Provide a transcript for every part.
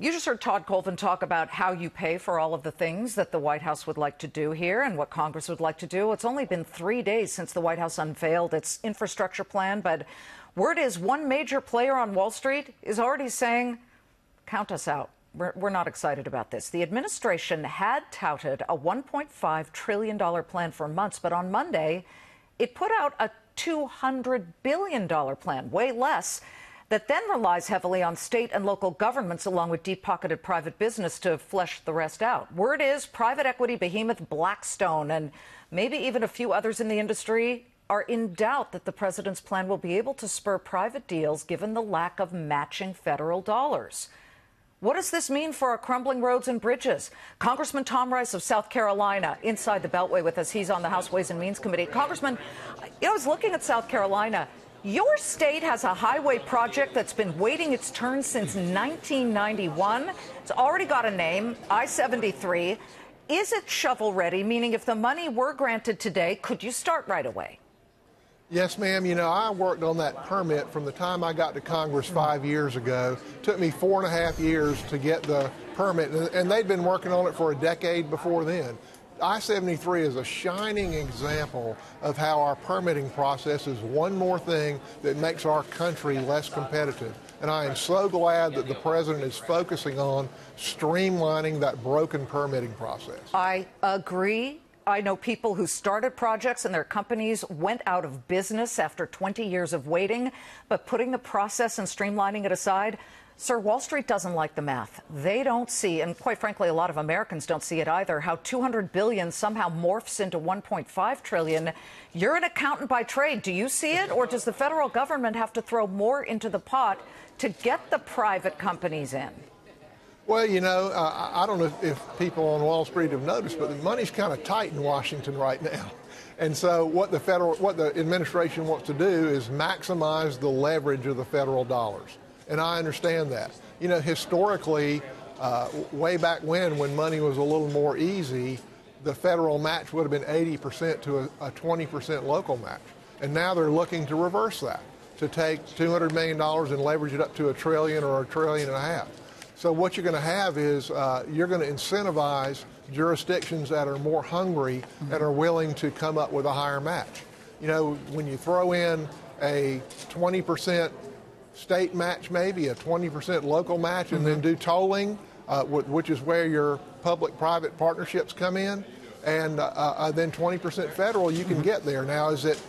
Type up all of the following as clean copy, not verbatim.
You just heard Todd Colvin talk about how you pay for all of the things that the White House would like to do here and what Congress would like to do. It's only been 3 days since the White House unveiled its infrastructure plan, but word is one major player on Wall Street is already saying, count us out. We're not excited about this. The administration had touted a $1.5 trillion plan for months, but on Monday, it put out a $200 billion plan, way less, that then relies heavily on state and local governments along with deep-pocketed private business to flesh the rest out. Word is private equity behemoth Blackstone and maybe even a few others in the industry are in doubt that the president's plan will be able to spur private deals given the lack of matching federal dollars. What does this mean for our crumbling roads and bridges? Congressman Tom Rice of South Carolina, inside the Beltway with us. He's on the House Ways and Means Committee. Congressman, I was looking at South Carolina. Your state has a highway project that's been waiting its turn since 1991. It's already got a name, I-73. Is it shovel-ready, meaning if the money were granted today, could you start right away? Yes, ma'am. You know, I worked on that permit from the time I got to Congress 5 years ago. It took me 4.5 years to get the permit, and they'd been working on it for a decade before then. I-73 is a shining example of how our permitting process is one more thing that makes our country less competitive. And I am so glad that the president is focusing on streamlining that broken permitting process. I agree. I know people who started projects and their companies went out of business after 20 years of waiting. But putting the process and streamlining it aside, sir, Wall Street doesn't like the math. They don't see, and quite frankly, a lot of Americans don't see it either, how $200 billion somehow morphs into $1.5 trillion. You're an accountant by trade. Do you see it, or does the federal government have to throw more into the pot to get the private companies in? Well, you know, I don't know if people on Wall Street have noticed, but the money's kind of tight in Washington right now. And so what the administration wants to do is maximize the leverage of the federal dollars. And I understand that. You know, historically, way back when money was a little more easy, the federal match would have been 80% to a 20% local match. And now they're looking to reverse that, to take $200 million and leverage it up to $1 trillion or $1.5 trillion. So what you're going to have is you're going to incentivize jurisdictions that are more hungry and are willing to come up with a higher match. You know, when you throw in a 20% state match, maybe a 20% local match, and then do tolling, which is where your public-private partnerships come in, and then 20% federal, you can get there. Now, is it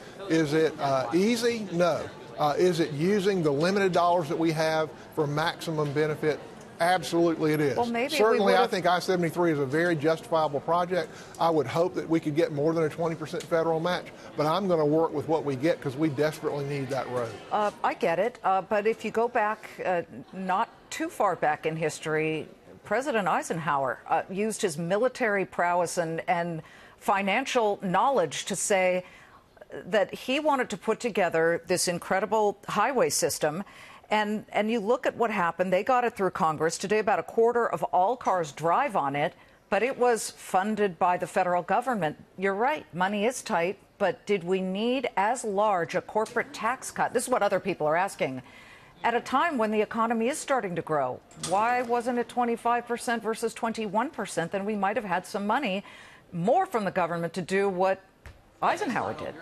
easy? No. Is it using the limited dollars that we have for maximum benefit? Absolutely it is. Well, maybe certainly, I think I-73 is a very justifiable project. I would hope that we could get more than a 20% federal match, but I'm going to work with what we get because we desperately need that road. I get it, but if you go back not too far back in history, President Eisenhower used his military prowess and financial knowledge to say that he wanted to put together this incredible highway system. And you look at what happened. They got it through Congress. Today, about a quarter of all cars drive on it, but it was funded by the federal government. You're right. Money is tight, but did we need as large a corporate tax cut? This is what other people are asking. At a time when the economy is starting to grow, why wasn't it 25% versus 21%? Then we might have had some money more from the government to do what Eisenhower did.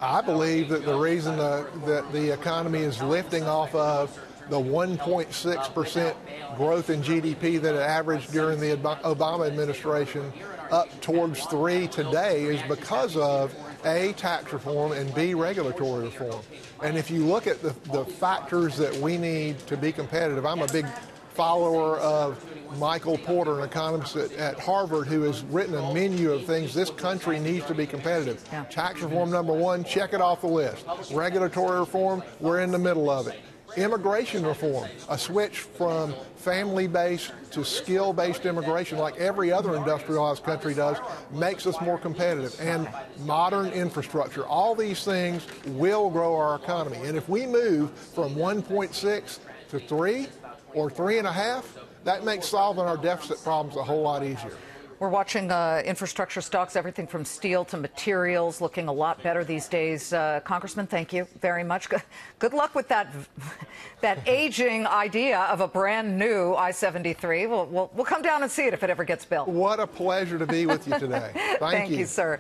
I believe that the reason that the economy is lifting off of the 1.6% growth in GDP that it averaged during the Obama administration up towards 3% today is because of A, tax reform, and B, regulatory reform. And if you look at the factors that we need to be competitive, I'm a big follower of Michael Porter, an economist at Harvard, who has written a menu of things this country needs to be competitive. Yeah. Tax reform, number one, check it off the list. Regulatory reform, we're in the middle of it. Immigration reform, a switch from family-based to skill-based immigration like every other industrialized country does, makes us more competitive. And modern infrastructure, all these things will grow our economy. And if we move from 1.6 to 3 or 3.5, that makes solving our deficit problems a whole lot easier. We're watching infrastructure stocks, everything from steel to materials, looking a lot better these days. Congressman, thank you very much. Good luck with that aging idea of a brand new I-73. We'll come down and see it if it ever gets built. What a pleasure to be with you today. Thank you, sir.